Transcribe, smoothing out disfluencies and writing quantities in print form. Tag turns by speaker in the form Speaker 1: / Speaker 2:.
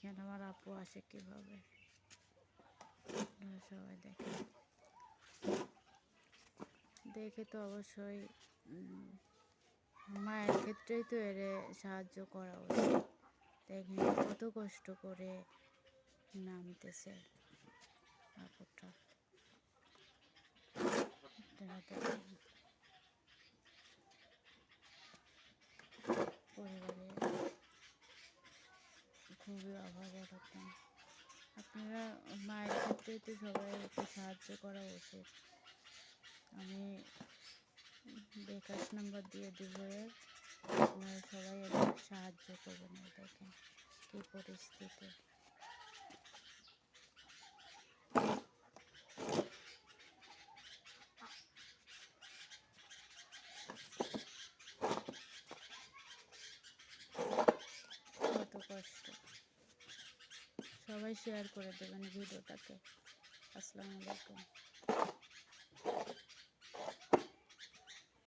Speaker 1: দেখেন আমার আপু আসে কিভাবে, সবাই দেখেন। দেখে তো অবশ্যই মায়ের ক্ষেত্রেই তো এর সাহায্য করা উচিত। দেখেন কত কষ্ট করে নামতেছে আপুটা। পরিবারে খুবই অভাব অনটন। আপনারা মায়ের ক্ষেত্রেই তো সবাই একটু সাহায্য করা উচিত। আমি বিকাশ নাম্বার দিয়ে দিব, আপনারা সবাই এদের সাহায্য করবেন। দেখেন কী পরিস্থিতি। কত কষ্ট। সবাই শেয়ার করে দেবেন ভিডিওটাকে। আসসালামু আলাইকুম।